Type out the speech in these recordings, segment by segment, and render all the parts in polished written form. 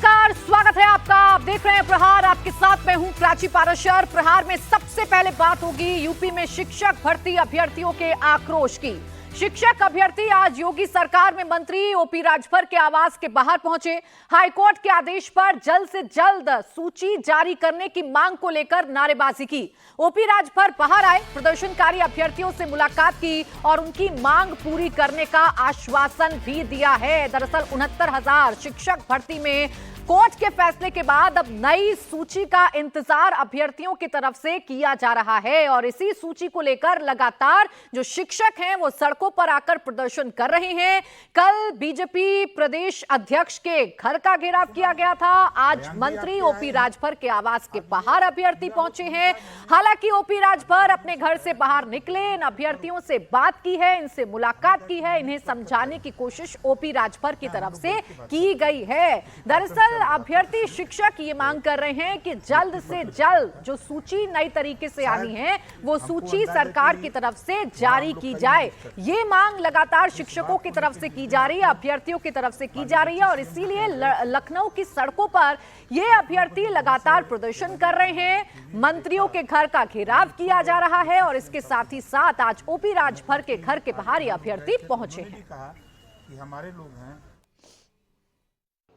नमस्कार, स्वागत है आपका। आप देख रहे हैं प्रहार, आपके साथ मैं हूं प्राची पाराशर। प्रहार में सबसे पहले बात होगी यूपी में शिक्षक भर्ती अभ्यर्थियों के आक्रोश की। शिक्षक अभ्यर्थी आज योगी सरकार में मंत्री ओपी राजभर के आवास के बाहर पहुंचे। हाईकोर्ट के आदेश पर जल्द से जल्द सूची जारी करने की मांग को लेकर नारेबाजी की। ओपी राजभर बाहर आए, प्रदर्शनकारी अभ्यर्थियों से मुलाकात की और उनकी मांग पूरी करने का आश्वासन भी दिया है। दरअसल 69,000 शिक्षक भर्ती में कोर्ट के फैसले के बाद अब नई सूची का इंतजार अभ्यर्थियों की तरफ से किया जा रहा है और इसी सूची को लेकर लगातार जो शिक्षक हैं वो सड़कों पर आकर प्रदर्शन कर रहे हैं। कल बीजेपी प्रदेश अध्यक्ष के घर का घेराव किया गया था। आज मंत्री ओपी राजभर के आवास के बाहर अभ्यर्थी पहुंचे हैं। हालांकि ओपी राजभर अपने घर से बाहर निकले, इन अभ्यर्थियों से बात की है, इनसे मुलाकात की है, इन्हें समझाने की कोशिश ओपी राजभर की तरफ से की गई है। दरअसल अभ्यर्थी शिक्षक ये मांग कर रहे हैं कि जल्द से जल्द जो सूची नई तरीके से आनी है वो सूची सरकार की तरफ से जारी की जाए। ये मांग लगातार शिक्षकों की तरफ से की जा रही है, अभ्यर्थियों की तरफ से की जा रही है और इसीलिए लखनऊ की सड़कों पर ये अभ्यर्थी लगातार प्रदर्शन कर रहे हैं। मंत्रियों के घर का घेराव किया जा रहा है और इसके साथ ही साथ आज ओपी राजभर के घर के बाहर ये अभ्यर्थी पहुंचे हैं। हमारे लोग हैं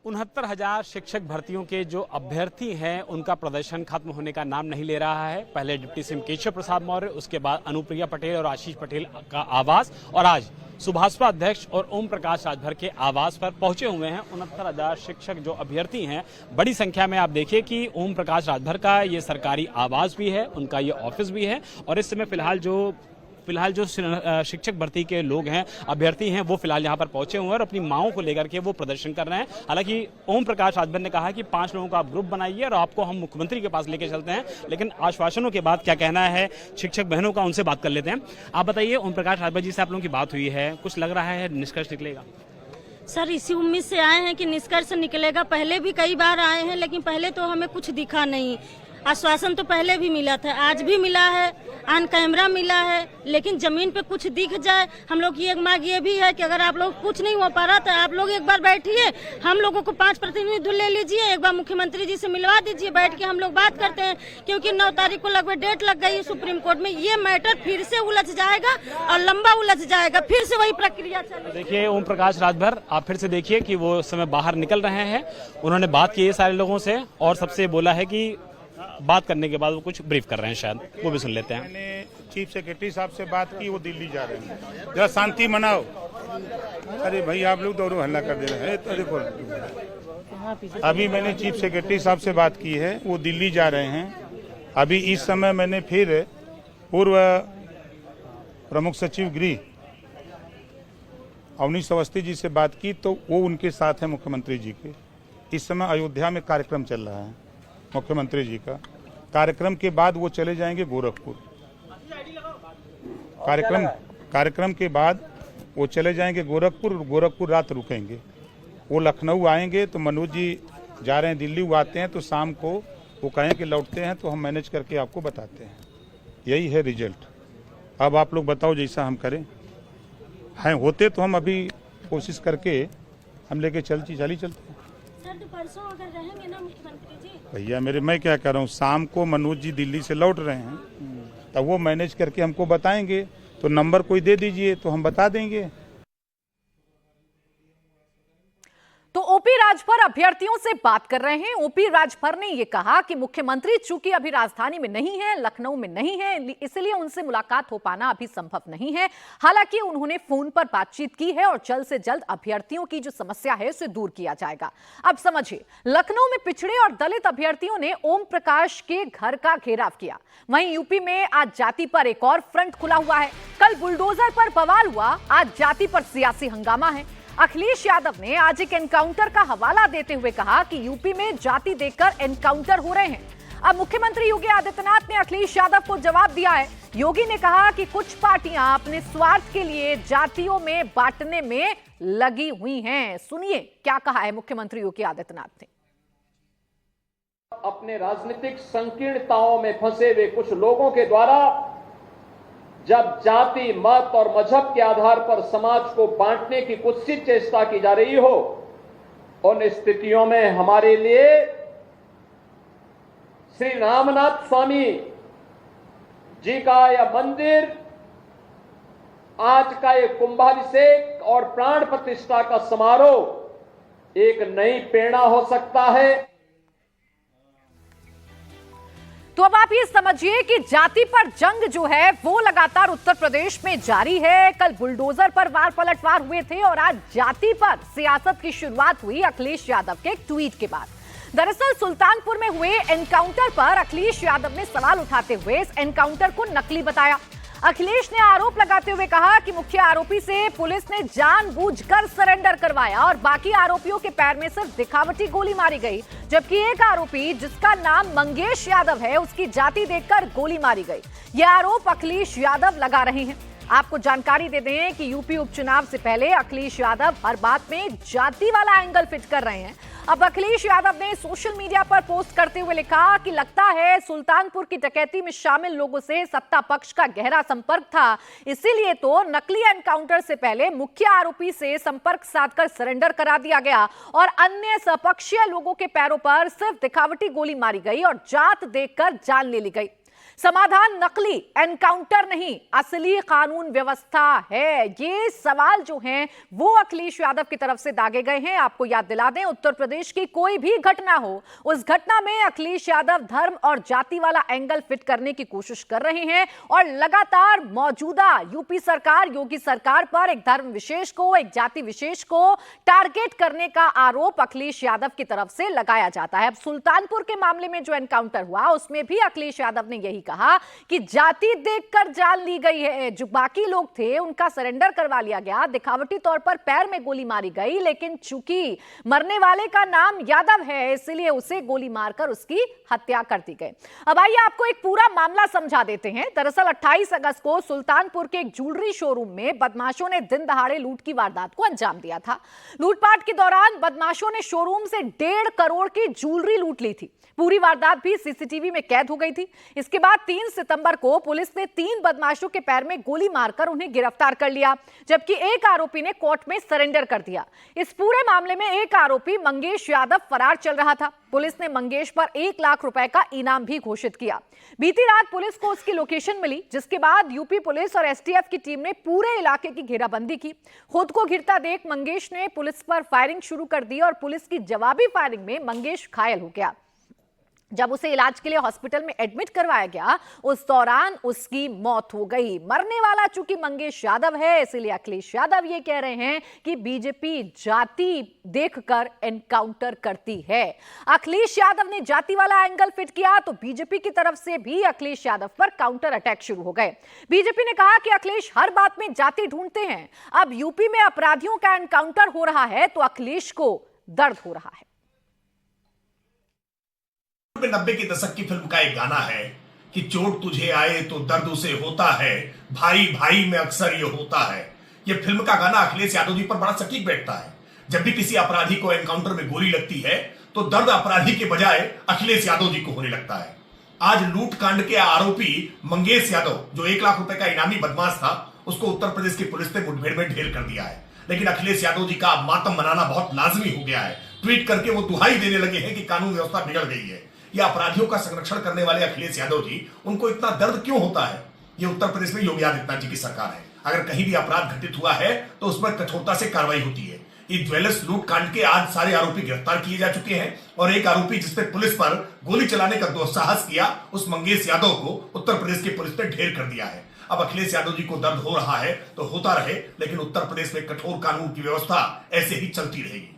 69,000 शिक्षक भर्तियों के जो अभ्यर्थी हैं उनका प्रदर्शन खत्म होने का नाम नहीं ले रहा है। पहले डिप्टी सीएम केशव प्रसाद मौर्य, उसके बाद अनुप्रिया पटेल और आशीष पटेल का आवास और आज सुभाषपा अध्यक्ष और ओम प्रकाश राजभर के आवास पर पहुंचे हुए हैं 69,000 शिक्षक जो अभ्यर्थी हैं। बड़ी संख्या में आप देखिए कि ओम प्रकाश राजभर का ये सरकारी आवास भी है, उनका ये ऑफिस भी है और इस समय फिलहाल जो शिक्षक भर्ती के लोग हैं, अभ्यर्थी हैं, वो फिलहाल यहाँ पर पहुंचे हुए हैं और अपनी मांगों को लेकर के वो प्रदर्शन कर रहे हैं। हालांकि ओम प्रकाश राजभर ने कहा कि 5 लोगों का आप ग्रुप बनाइए और आपको हम मुख्यमंत्री के पास लेके चलते हैं। लेकिन आश्वासनों के बाद क्या कहना है शिक्षक बहनों का, उनसे बात कर लेते हैं। आप बताइए, ओम प्रकाश राजभर जी से आप लोगों की बात हुई है, कुछ लग रहा है निष्कर्ष निकलेगा? सर, इसी उम्मीद से आए हैं कि निष्कर्ष निकलेगा। पहले भी कई बार आए हैं लेकिन पहले तो हमें कुछ दिखा नहीं। आश्वासन तो पहले भी मिला था, आज भी मिला है, ऑन कैमरा मिला है, लेकिन जमीन पे कुछ दिख जाए। हम लोग की एक मांग ये भी है कि अगर आप लोग कुछ नहीं हो पा रहा तो आप लोग एक बार बैठिए, हम लोगों को 5 प्रतिनिधि ले लीजिए, एक बार मुख्यमंत्री जी से मिलवा दीजिए, बैठ के हम लोग बात करते हैं। क्योंकि 9 तारीख को लगभग डेट लग गई है सुप्रीम कोर्ट में, ये मैटर फिर से उलझ जाएगा और लंबा उलझ जाएगा, फिर से वही प्रक्रिया चलेगी। देखिए ओम प्रकाश राजभर, आप फिर से देखिए कि वो इस समय बाहर निकल रहे हैं। उन्होंने बात की है सारे लोगों से और सबसे बोला है कि बात करने के बाद वो कुछ ब्रीफ कर रहे हैं, शायद वो भी सुन लेते हैं। मैंने चीफ सेक्रेटरी साहब से बात की, वो दिल्ली जा रहे हैं। जरा शांति मनाओ। अरे भाई आप लोग दोनों हल्ला कर दे रहे हैं। तो देखो, अभी मैंने चीफ सेक्रेटरी साहब से बात की है, वो दिल्ली जा रहे हैं। अभी इस समय मैंने फिर पूर्व प्रमुख सचिव गृह अवनीश अवस्थी जी से बात की, तो वो उनके साथ है मुख्यमंत्री जी के। इस समय अयोध्या में कार्यक्रम चल रहा है मुख्यमंत्री जी का। कार्यक्रम के बाद वो चले जाएंगे गोरखपुर। कार्यक्रम के बाद वो चले जाएंगे गोरखपुर रात रुकेंगे। वो लखनऊ आएंगे तो मनोज जी जा रहे हैं दिल्ली, वो आते हैं तो शाम को वो कहें कि लौटते हैं तो हम मैनेज करके आपको बताते हैं। यही है रिजल्ट। अब आप लोग बताओ जैसा हम करें। हैं होते तो हम अभी कोशिश करके हम लेके चलते हैं। परसों अगर रहेंगे ना मुख्यमंत्री जी। भैया मैं क्या कर रहा हूँ, शाम को मनोज जी दिल्ली से लौट रहे हैं, तब वो मैनेज करके हमको बताएंगे। तो नंबर कोई दे दीजिए तो हम बता देंगे। तो ओपी राजभर अभ्यर्थियों से बात कर रहे हैं। ओपी राजभर ने यह कहा कि मुख्यमंत्री चूंकि अभी राजधानी में नहीं है, लखनऊ में नहीं है, इसलिए उनसे मुलाकात हो पाना अभी संभव नहीं है। हालांकि उन्होंने फोन पर बातचीत की है और जल्द से जल्द अभ्यर्थियों की जो समस्या है उसे दूर किया जाएगा। अब समझिए, लखनऊ में पिछड़े और दलित अभ्यर्थियों ने ओम प्रकाश के घर का घेराव किया। वहीं यूपी में आज जाति पर एक और फ्रंट खुला हुआ है। कल बुलडोजर पर बवाल हुआ, आज जाति पर सियासी हंगामा है। अखिलेश यादव ने आज एक एनकाउंटर का हवाला देते हुए कहा कि यूपी में जाति देखकर एनकाउंटर हो रहे हैं। अब मुख्यमंत्री योगी आदित्यनाथ ने अखिलेश यादव को जवाब दिया है। योगी ने कहा कि कुछ पार्टियां अपने स्वार्थ के लिए जातियों में बांटने में लगी हुई हैं। सुनिए क्या कहा है मुख्यमंत्री योगी आदित्यनाथ ने। अपने राजनीतिक संकीर्णताओं में फंसे हुए कुछ लोगों के द्वारा जब जाति, मत और मजहब के आधार पर समाज को बांटने की कुत्सित चेष्टा की जा रही हो, उन स्थितियों में हमारे लिए श्री रामनाथ स्वामी जी का यह मंदिर, आज का ये कुंभाभिषेक और प्राण प्रतिष्ठा का समारोह एक नई प्रेरणा हो सकता है। तो अब आप ये समझिए कि जाति पर जंग जो है वो लगातार उत्तर प्रदेश में जारी है। कल बुलडोजर पर वार पलटवार हुए थे और आज जाति पर सियासत की शुरुआत हुई अखिलेश यादव के एक ट्वीट के बाद। दरअसल सुल्तानपुर में हुए एनकाउंटर पर अखिलेश यादव ने सवाल उठाते हुए इस एनकाउंटर को नकली बताया। अखिलेश ने आरोप लगाते हुए कहा कि मुख्य आरोपी से पुलिस ने जानबूझकर सरेंडर करवाया और बाकी आरोपियों के पैर में सिर्फ दिखावटी गोली मारी गई, जबकि एक आरोपी जिसका नाम मंगेश यादव है उसकी जाति देखकर गोली मारी गई। यह आरोप अखिलेश यादव लगा रहे हैं। आपको जानकारी दे दें कि यूपी उपचुनाव से पहले अखिलेश यादव हर बात में जाति वाला एंगल फिट कर रहे हैं। अब अखिलेश यादव ने सोशल मीडिया पर पोस्ट करते हुए लिखा कि लगता है सुल्तानपुर की डकैती में शामिल लोगों से सत्ता पक्ष का गहरा संपर्क था, इसीलिए तो नकली एनकाउंटर से पहले मुख्य आरोपी से संपर्क साधकर सरेंडर करा दिया गया और अन्य सपक्षीय लोगों के पैरों पर सिर्फ दिखावटी गोली मारी गई और जात देखकर जान ले ली गई। समाधान नकली एनकाउंटर नहीं, असली कानून व्यवस्था है। ये सवाल जो हैं वो अखिलेश यादव की तरफ से दागे गए हैं। आपको याद दिला दें, उत्तर प्रदेश की कोई भी घटना हो, उस घटना में अखिलेश यादव धर्म और जाति वाला एंगल फिट करने की कोशिश कर रहे हैं और लगातार मौजूदा यूपी सरकार, योगी सरकार पर एक धर्म विशेष को, एक जाति विशेष को टारगेट करने का आरोप अखिलेश यादव की तरफ से लगाया जाता है। अब सुल्तानपुर के मामले में जो एनकाउंटर हुआ उसमें भी अखिलेश यादव ने यही कहा कि जाति देखकर जान ली गई है, जो बाकी लोग थे उनका सरेंडर करवा लिया गया, दिखावटी तौर पर पैर में गोली मारी गई, लेकिन चूंकि मरने वाले का नाम यादव है इसलिए उसे गोली मारकर उसकी हत्या कर दी गई। अब आइए आपको एक पूरा मामला समझा देते हैं। दरअसल 28 अगस्त को सुल्तानपुर के एक ज्वेलरी शोरूम में बदमाशों ने दिन दहाड़े लूट की वारदात को अंजाम दिया था। लूटपाट के दौरान बदमाशों ने शोरूम से 1.5 करोड़ की ज्वेलरी लूट ली थी। पूरी वारदात भी सीसीटीवी में कैद हो गई थी। इसके बाद 3 सितंबर को पुलिस ने 3 बदमाशों के पैर में गोली मारकर उन्हें गिरफ्तार कर लिया, जबकि एक आरोपी ने कोर्ट में सरेंडर कर दिया। इस पूरे मामले में एक आरोपी मंगेश यादव फरार चल रहा था। पुलिस ने मंगेश पर 1 लाख रुपए का इनाम भी घोषित किया। बीती रात पुलिस को उसकी लोकेशन मिली, जिसके बाद यूपी पुलिस और एसटीएफ की टीम ने पूरे इलाके की घेराबंदी की। खुद को घिरता देख मंगेश ने पुलिस पर फायरिंग शुरू कर दी और पुलिस की जवाबी फायरिंग में मंगेश घायल हो गया। जब उसे इलाज के लिए हॉस्पिटल में एडमिट करवाया गया, उस दौरान उसकी मौत हो गई। मरने वाला चूंकि मंगेश यादव है, इसलिए अखिलेश यादव ये कह रहे हैं कि बीजेपी जाति देखकर एनकाउंटर करती है। अखिलेश यादव ने जाति वाला एंगल फिट किया तो बीजेपी की तरफ से भी अखिलेश यादव पर काउंटर अटैक शुरू हो गए। बीजेपी ने कहा कि अखिलेश हर बात में जाति ढूंढते हैं। अब यूपी में अपराधियों का एनकाउंटर हो रहा है तो अखिलेश को दर्द हो रहा है। 90 के दशक की फिल्म का एक गाना है कि चोट तुझे आए तो दर्द उसे होता है, भाई भाई में अक्सर ये होता है। ये फिल्म का गाना अखिलेश यादव जी पर बड़ा सटीक बैठता है। जब भी किसी अपराधी को एनकाउंटर में गोली लगती है तो दर्द अपराधी के बजाय अखिलेश यादव जी को होने लगता है। आज लूट कांड के आरोपी मंगेश यादव, जो 1 लाख रुपए का इनामी बदमाश था, उसको उत्तर प्रदेश की पुलिस ने मुठभेड़ में ढेर कर दिया है। लेकिन अखिलेश यादव जी का मातम मनाना बहुत लाजमी हो गया है। ट्वीट करके वो दुहाई देने लगे हैं कि कानून व्यवस्था बिगड़ गई है। ये अपराधियों का संरक्षण करने वाले अखिलेश यादव जी, उनको इतना दर्द क्यों होता है? ये उत्तर प्रदेश में योगी आदित्यनाथ जी की सरकार है। अगर कहीं भी अपराध घटित हुआ है तो उस पर कठोरता से कार्रवाई होती है। ये ज्वेलर्स लूट कांड के आज सारे आरोपी गिरफ्तार किए जा चुके हैं और एक आरोपी जिसपे पुलिस पर गोली चलाने का दुस्साहस किया, उस मंगेश यादव को उत्तर प्रदेश की पुलिस ने ढेर कर दिया है। अब अखिलेश यादव जी को दर्द हो रहा है तो होता रहे, लेकिन उत्तर प्रदेश में कठोर कानून की व्यवस्था ऐसे ही चलती रहेगी।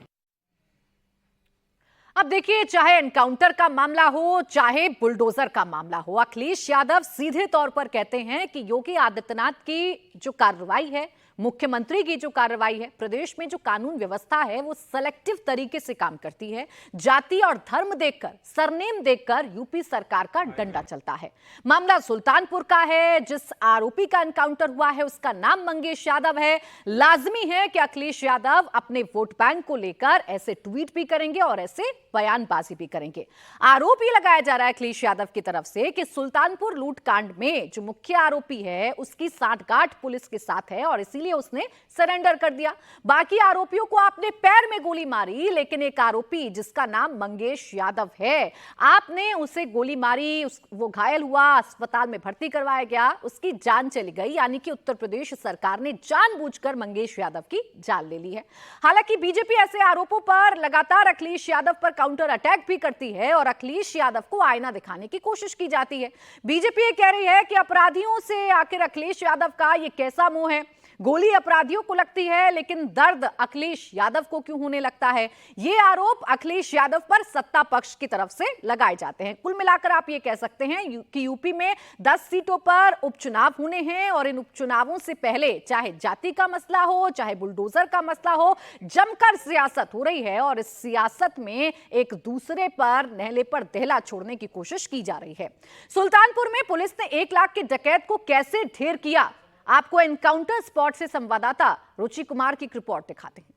अब देखिए, चाहे एनकाउंटर का मामला हो, चाहे बुलडोजर का मामला हो, अखिलेश यादव सीधे तौर पर कहते हैं कि योगी आदित्यनाथ की जो कार्रवाई है, मुख्यमंत्री की जो कार्रवाई है, प्रदेश में जो कानून व्यवस्था है वो सेलेक्टिव तरीके से काम करती है। जाति और धर्म देखकर, सरनेम देखकर यूपी सरकार का डंडा चलता है। मामला सुल्तानपुर का है। जिस आरोपी का एनकाउंटर हुआ है उसका नाम मंगेश यादव है। लाजमी है कि अखिलेश यादव अपने वोट बैंक को लेकर ऐसे ट्वीट भी करेंगे और ऐसे बयानबाजी भी करेंगे। आरोप ये लगाया जा रहा है अखिलेश यादव की तरफ से कि सुल्तानपुर लूट कांड में जो मुख्य आरोपी है उसकी सांठगांठ पुलिस के साथ है और इसीलिए इसलिए उसने सरेंडर कर दिया। बाकी आरोपियों को आपने पैर में गोली मारी, लेकिन एक आरोपी जिसका नाम मंगेश यादव है, आपने उसे गोली मारी, वो घायल हुआ, अस्पताल में भर्ती करवाया गया, उसकी जान चली गई। यानी कि उत्तर प्रदेश सरकार ने जानबूझकर मंगेश यादव की जान ले ली है। हालांकि बीजेपी ऐसे आरोपों पर लगातार अखिलेश यादव पर काउंटर अटैक भी करती है और अखिलेश यादव को आईना दिखाने की कोशिश की जाती है। बीजेपी ये कह रही है कि अपराधियों से आखिर अखिलेश यादव का ये कैसा मोह है। गोली अपराधियों को लगती है, लेकिन दर्द अखिलेश यादव को क्यों होने लगता है? ये आरोप अखिलेश यादव पर सत्ता पक्ष की तरफ से लगाए जाते हैं। कुल मिलाकर आप ये कह सकते हैं कि यूपी में 10 सीटों पर उपचुनाव होने हैं और इन उपचुनावों से पहले चाहे जाति का मसला हो, चाहे बुलडोजर का मसला हो, जमकर सियासत हो रही है और इस सियासत में एक दूसरे पर नहले पर दहला छोड़ने की कोशिश की जा रही है। सुल्तानपुर में पुलिस ने 1 लाख के डकैत को कैसे ढेर किया, आपको एनकाउंटर स्पॉट से संवाददाता रुचि कुमार की रिपोर्ट दिखाते हैं।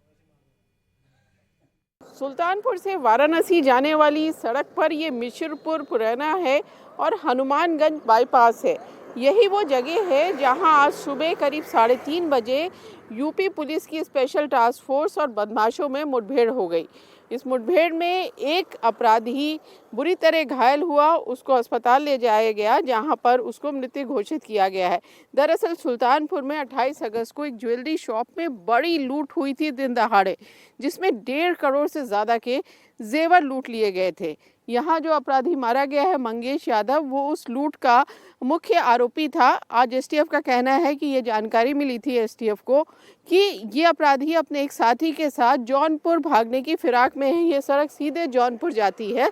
सुल्तानपुर से वाराणसी जाने वाली सड़क पर ये मिश्रपुर पुराना है और हनुमानगंज बाईपास है। यही वो जगह है जहां आज सुबह करीब 3:30 बजे यूपी पुलिस की स्पेशल टास्क फोर्स और बदमाशों में मुठभेड़ हो गई। इस मुठभेड़ में एक अपराधी बुरी तरह घायल हुआ, उसको अस्पताल ले जाया गया जहां पर उसको मृत घोषित किया गया है। दरअसल सुल्तानपुर में 28 अगस्त को एक ज्वेलरी शॉप में बड़ी लूट हुई थी दिन दहाड़े, जिसमें 1.5 करोड़ से ज़्यादा के जेवर लूट लिए गए थे। यहाँ जो अपराधी मारा गया है मंगेश यादव, वो उस लूट का मुख्य आरोपी था। आज एसटीएफ का कहना है कि ये जानकारी मिली थी एसटीएफ को कि ये अपराधी अपने एक साथी के साथ जौनपुर भागने की फिराक में है। ये सड़क सीधे जौनपुर जाती है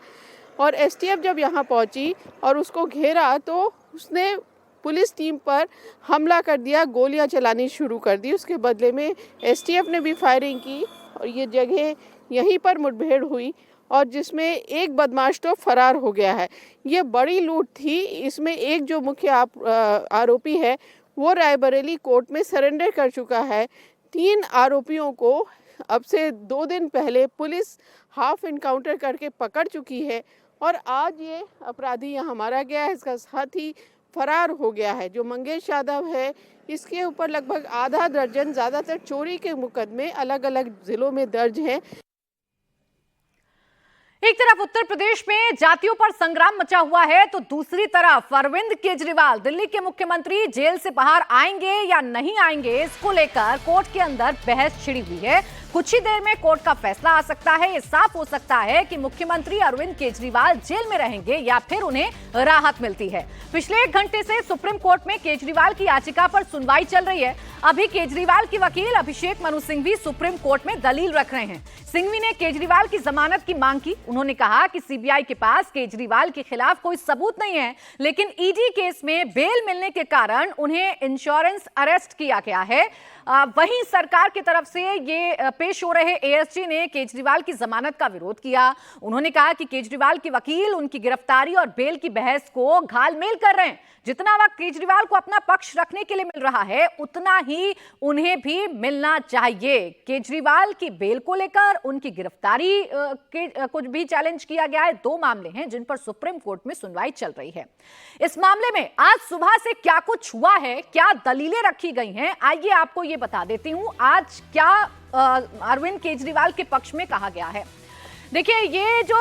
और एसटीएफ जब यहाँ पहुँची और उसको घेरा तो उसने पुलिस टीम पर हमला कर दिया, गोलियां चलानी शुरू कर दी। उसके बदले में एसटीएफ ने भी फायरिंग की और ये जगह यहीं पर मुठभेड़ हुई और जिसमें एक बदमाश तो फरार हो गया है। ये बड़ी लूट थी। इसमें एक जो मुख्य आरोपी है वो रायबरेली कोर्ट में सरेंडर कर चुका है। 3 आरोपियों को अब से 2 दिन पहले पुलिस हाफ इनकाउंटर करके पकड़ चुकी है और आज ये अपराधी यहाँ मारा गया है, इसका साथी फरार हो गया है। जो मंगेश यादव है, इसके ऊपर लगभग आधा दर्जन ज़्यादातर चोरी के मुकदमे अलग अलग जिलों में दर्ज हैं। एक तरफ उत्तर प्रदेश में जातियों पर संग्राम मचा हुआ है, तो दूसरी तरफ अरविंद केजरीवाल दिल्ली के मुख्यमंत्री जेल से बाहर आएंगे या नहीं आएंगे, इसको लेकर कोर्ट के अंदर बहस छिड़ी हुई है। कुछ ही देर में कोर्ट का फैसला आ सकता है। ये साफ हो सकता है कि मुख्यमंत्री अरविंद केजरीवाल जेल में रहेंगे या फिर उन्हें राहत मिलती है। पिछले 1 घंटे से सुप्रीम कोर्ट में केजरीवाल की याचिका पर सुनवाई चल रही है। अभी केजरीवाल के वकील अभिषेक मनु सिंघवी सुप्रीम कोर्ट में दलील रख रहे हैं। सिंघवी ने केजरीवाल की जमानत की मांग की। उन्होंने कहा कि सीबीआई के पास केजरीवाल के खिलाफ कोई सबूत नहीं है, लेकिन ईडी केस में बेल मिलने के कारण उन्हें इंश्योरेंस अरेस्ट किया गया है। वहीं सरकार की तरफ से ये पेश हो रहे एएसजी ने केजरीवाल की जमानत का विरोध किया। उन्होंने कहा कि केजरीवाल के वकील उनकी गिरफ्तारी और बेल की बहस को घालमेल कर रहे हैं। जितना वक्त केजरीवाल को अपना पक्ष रखने के लिए मिल रहा है, उतना ही उन्हें भी मिलना चाहिए। केजरीवाल की बेल को लेकर उनकी गिरफ्तारी के कुछ भी चैलेंज किया गया है। 2 मामले हैं जिन पर सुप्रीम कोर्ट में सुनवाई चल रही है। इस मामले में आज सुबह से क्या कुछ हुआ है, क्या दलीलें रखी गई हैं, आइए आपको ये बता देती हूं। आज क्या अरविंद केजरीवाल के पक्ष में कहा गया है। देखिए, ये जो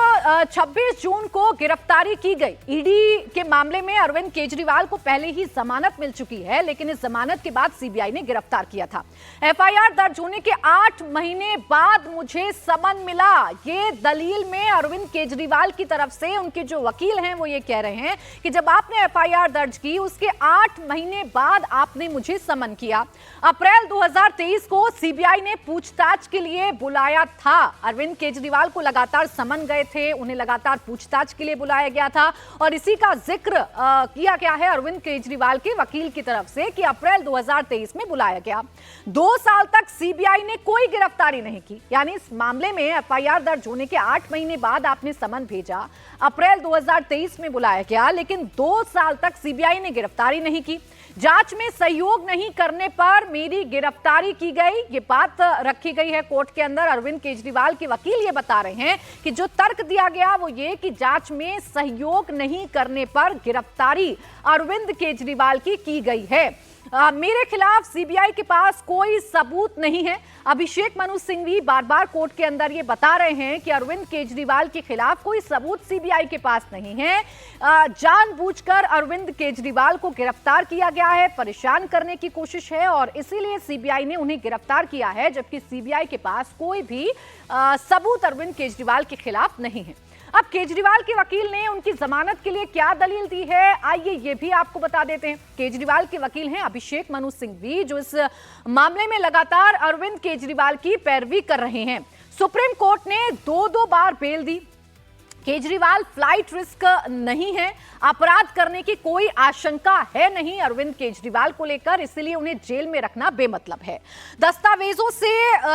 26 जून को गिरफ्तारी की गई ईडी के मामले में अरविंद केजरीवाल को पहले ही जमानत मिल चुकी है, लेकिन इस जमानत के बाद सीबीआई ने गिरफ्तार किया था। एफआईआर दर्ज होने के 8 महीने बाद मुझे समन मिला, ये दलील में अरविंद केजरीवाल की तरफ से उनके जो वकील हैं वो ये कह रहे हैं कि जब आपने एफआईआर दर्ज की उसके 8 महीने बाद आपने मुझे समन किया। अप्रैल 2023 को सीबीआई ने पूछताछ के लिए बुलाया था। अरविंद केजरीवाल को लगातार समन गए थे, उन्हें लगातार पूछताछ के लिए बुलाया गया था और इसी का जिक्र किया गया है अरविंद केजरीवाल के वकील की तरफ से कि अप्रैल 2023 में बुलाया गया। 2 साल तक सीबीआई ने कोई गिरफ्तारी नहीं की, यानी इस मामले में एफआईआर दर्ज होने के 8 महीने बाद आपने समन भेजा, अप्रैल 2023 में बुलाया गया, लेकिन 2 साल तक सीबीआई ने गिरफ्तारी नहीं की। जांच में सहयोग नहीं करने पर मेरी गिरफ्तारी की गई, ये बात रखी गई है कोर्ट के अंदर। अरविंद केजरीवाल के वकील ये बता रहे हैं कि जो तर्क दिया गया वो ये कि जांच में सहयोग नहीं करने पर गिरफ्तारी अरविंद केजरीवाल की गई है। मेरे खिलाफ सीबीआई के पास कोई सबूत नहीं है। अभिषेक मनु सिंघवी बार बार कोर्ट के अंदर ये बता रहे हैं कि अरविंद केजरीवाल के खिलाफ कोई सबूत सीबीआई के पास नहीं है। जानबूझकर अरविंद केजरीवाल को गिरफ्तार किया गया है, परेशान करने की कोशिश है और इसीलिए सीबीआई ने उन्हें गिरफ्तार किया है, जबकि सीबीआई के पास कोई भी सबूत अरविंद केजरीवाल के खिलाफ नहीं है। अब केजरीवाल के वकील ने उनकी जमानत के लिए क्या दलील दी है, आइए ये भी आपको बता देते हैं। केजरीवाल के वकील हैं अभिषेक मनु सिंघवी, जो इस मामले में लगातार अरविंद केजरीवाल की पैरवी कर रहे हैं। सुप्रीम कोर्ट ने दो बार बेल दी। केजरीवाल फ्लाइट रिस्क नहीं है, अपराध करने की कोई आशंका है नहीं अरविंद केजरीवाल को लेकर, इसलिए उन्हें जेल में रखना बेमतलब है। दस्तावेजों से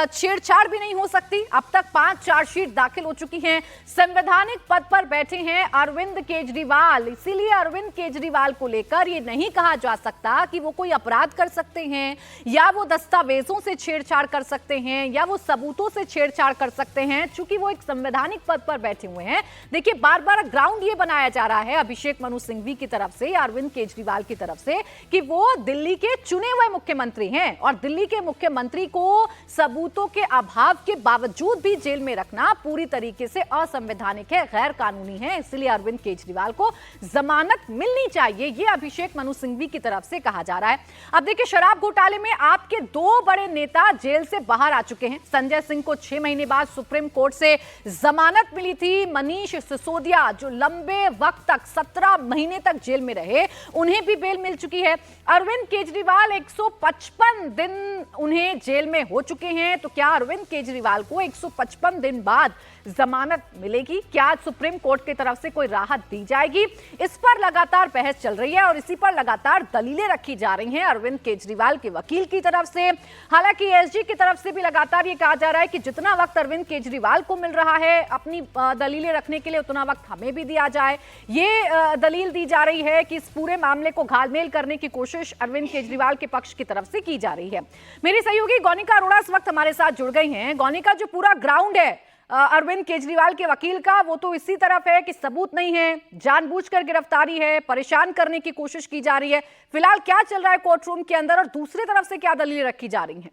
छेड़छाड़ भी नहीं हो सकती। अब तक 5 चार्जशीट दाखिल हो चुकी हैं। संवैधानिक पद पर बैठे हैं अरविंद केजरीवाल, इसीलिए अरविंद केजरीवाल को लेकर यह नहीं कहा जा सकता कि वो कोई अपराध कर सकते हैं या वो दस्तावेजों से छेड़छाड़ कर सकते हैं या वो सबूतों से छेड़छाड़ कर सकते हैं, चूंकि वो एक संवैधानिक पद पर बैठे हुए हैं। देखिए, बार बार ग्राउंड ये बनाया जा रहा है अभिषेक मनु सिंघवी की तरफ से, अरविंद केजरीवाल की तरफ से, कि वो दिल्ली के चुने हुए मुख्यमंत्री हैं और दिल्ली के मुख्यमंत्री को सबूतों के अभाव के बावजूद भी जेल में रखना पूरी तरीके से असंवैधानिक है, गैर कानूनी है। इसलिए अरविंद केजरीवाल को जमानत मिलनी चाहिए, ये अभिषेक मनु सिंघवी की तरफ से कहा जा रहा है। अब देखिए, शराब घोटाले में आपके 2 बड़े नेता जेल से बाहर आ चुके हैं। संजय सिंह को 6 महीने बाद सुप्रीम कोर्ट से जमानत मिली थी। मनीष सिसोदिया, जो लंबे वक्त तक 17 महीने तक जेल में रहे, उन्हें भी बेल मिल चुकी है। अरविंद केजरीवाल 155 दिन उन्हें जेल में हो चुके हैं। तो क्या अरविंद केजरीवाल को 155 दिन बाद जमानत मिलेगी? क्या सुप्रीम कोर्ट की तरफ से कोई राहत दी जाएगी? इस पर लगातार बहस चल रही है और इसी पर लगातार दलीलें रखी जा रही हैं अरविंद केजरीवाल के वकील की तरफ से। हालांकि एसजी की तरफ से भी लगातार ये कहा जा रहा है कि जितना वक्त अरविंद केजरीवाल को मिल रहा है अपनी दलीलें रखने के लिए, उतना वक्त हमें भी दिया जाए। ये दलील दी जा रही है कि इस पूरे मामले को घालमेल करने की कोशिश अरविंद केजरीवाल के पक्ष की तरफ से की जा रही है। मेरी सहयोगी गौनिका अरोड़ा इस वक्त हमारे साथ जुड़ गई हैं। गौनिका, जो पूरा ग्राउंड है अरविंद केजरीवाल के वकील का, वो तो इसी तरफ है कि सबूत नहीं है, जानबूझकर गिरफ्तारी है, परेशान करने की कोशिश की जा रही है। फिलहाल क्या चल रहा है कोर्ट रूम के अंदर और दूसरी तरफ से क्या दलीलें रखी जा रही हैं?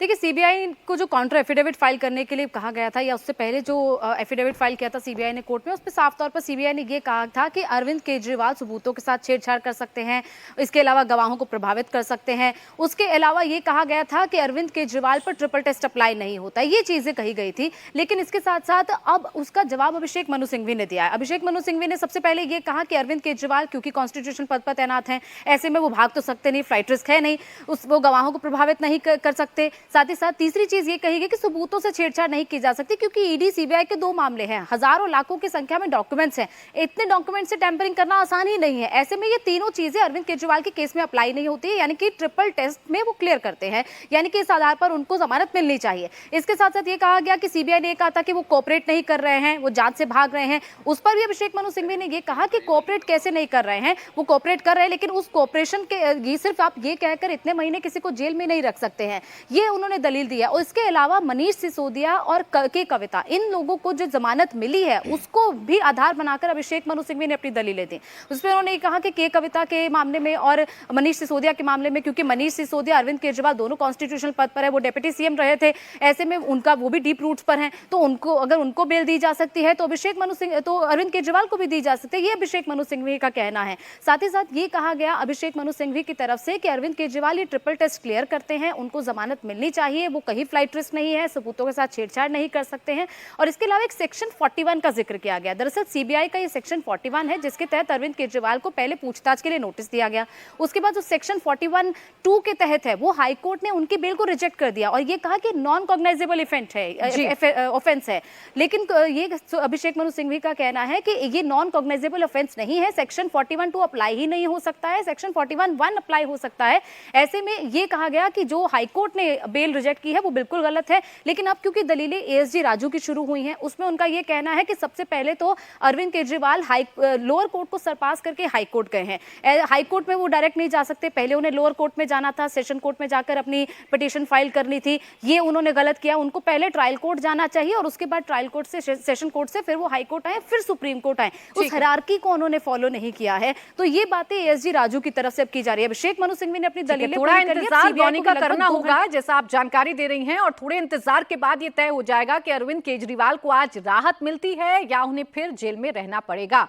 देखिए, सीबीआई को जो काउंटर एफिडेविट फाइल करने के लिए कहा गया था या उससे पहले जो एफिडेविट फाइल किया था सीबीआई ने कोर्ट में, उस पर साफ तौर पर सीबीआई ने ये कहा था कि अरविंद केजरीवाल सबूतों के साथ छेड़छाड़ कर सकते हैं, इसके अलावा गवाहों को प्रभावित कर सकते हैं। उसके अलावा ये कहा गया था कि अरविंद केजरीवाल पर ट्रिपल टेस्ट अप्लाई नहीं होता, ये चीज़ें कही गई थी। लेकिन इसके साथ साथ अब उसका जवाब अभिषेक मनु सिंघवी ने दिया है। अभिषेक मनु सिंघवी ने सबसे पहले ये कहा कि अरविंद केजरीवाल क्योंकि कॉन्स्टिट्यूशन पद पर तैनात हैं, ऐसे में वो भाग तो सकते नहीं, फ्लाइट रिस्क है नहीं, वो गवाहों को प्रभावित नहीं कर सकते। साथ ही साथ तीसरी चीज ये कही गई कि सबूतों से छेड़छाड़ नहीं की जा सकती, क्योंकि ईडी सीबीआई के 2 मामले हैं, हजारों लाखों की संख्या में डॉक्यूमेंट्स हैं, इतने डॉक्यूमेंट से टैंपरिंग करना आसान ही नहीं है। ऐसे में ये तीनों चीजें अरविंद केजरीवाल के केस में अप्लाई नहीं होती है, यानी कि ट्रिपल टेस्ट में वो क्लियर करते हैं, यानी कि इस आधार पर उनको जमानत मिलनी चाहिए। इसके साथ साथ ये कहा गया कि सीबीआई ने कहा था कि वो कोऑपरेट नहीं कर रहे हैं, वो जांच से भाग रहे हैं। उस पर भी अभिषेक मनु सिंघवी ने ये कहा कि कोऑपरेट कैसे नहीं कर रहे हैं, वो कोऑपरेट कर रहे हैं, लेकिन उस कोऑपरेशन के ये सिर्फ आप ये कहकर इतने महीने किसी को जेल में नहीं रख सकते हैं, ये उन्होंने दलील दिया। और इसके अलावा मनीष सिसोदिया और के कविता, इन लोगों को जो जमानत मिली है उसको भी आधार बनाकर अभिषेक मनु सिंघवी ने अपनी दलीलें दी। उसमें उन्होंने कहा कि के कविता के मामले में और मनीष सिसोदिया के मामले में, क्योंकि मनीष सिसोदिया अरविंद केजरीवाल दोनों कॉन्स्टिट्यूशनल पद पर है, वो डिप्टी सीएम रहे थे, ऐसे में उनका वो भी डीप रूट्स पर हैं, तो उनको अगर उनको बेल दी जा सकती है तो अरविंद केजरीवाल को भी दी जा सकती है, ये अभिषेक मनु सिंघवी का कहना है। साथ ही साथ ये कहा गया अभिषेक मनु सिंघवी की तरफ से कि अरविंद केजरीवाल ये ट्रिपल टेस्ट क्लियर करते हैं, उनको जमानत मिलनी चाहिए, वो कहीं फ्लाइट रिस्क नहीं है, सबूतों के साथ छेड़छाड़ नहीं कर सकते हैं। और इसके अलावा एक सेक्शन 41 का जिक्र किया गया। दरअसल सीबीआई का ये सेक्शन 41 है जिसके तहत अरविंद केजरीवाल को पहले पूछताछ के लिए नोटिस दिया गया, उसके बाद जो सेक्शन 41(2) के तहत है वो हाईकोर्ट ने उनकी बेल को रिजेक्ट कर दिया और ये कहा कि नॉन कॉग्नाइजेबल ऑफेंस है। लेकिन ये अभिषेक मनु सिंघवी का कहना है कि ये नॉन कॉग्नाइजेबल ऑफेंस नहीं है, सेक्शन 41(2) अप्लाई ही नहीं हो सकता है, सेक्शन 41(1) अप्लाई हो सकता है। ऐसे में ये कहा गया कि जो हाईकोर्ट ने बेल रिजेक्ट की है वो बिल्कुल गलत है, लेकिन अब क्योंकि दलीलें एएसजी राजू की शुरू हुई हैं, उसमें उनका ये कहना है कि सबसे पहले तो अरविंद केजरीवाल लोअर कोर्ट को सरपास करके हाई कोर्ट गए हैं। हाई कोर्ट में वो डायरेक्ट नहीं जा सकते, पहले उन्हें लोअर कोर्ट में जाना था, सेशन कोर्ट में जाकर अपनी पिटीशन फाइल करनी थी, ये उन्होंने गलत किया। उनको पहले ट्रायल कोर्ट जाना चाहिए और उसके बाद ट्रायल कोर्ट से सेशन कोर्ट से फिर वो हाई कोर्ट आए, फिर सुप्रीम कोर्ट आए। उस हायरार्की को उन्होंने फॉलो नहीं किया है। तो ये बातें एएसजी राजू की तरफ से अब की जा रही है। अभिषेक मनु सिंघवी ने अपनी दलीलें थोड़ा इंतजार का करना होगा, होगा जैसा आप जानकारी दे रही हैं, और थोड़े इंतजार के बाद ये तय हो जाएगा कि अरविंद केजरीवाल को आज राहत मिलती है या उन्हें फिर जेल में रहना पड़ेगा।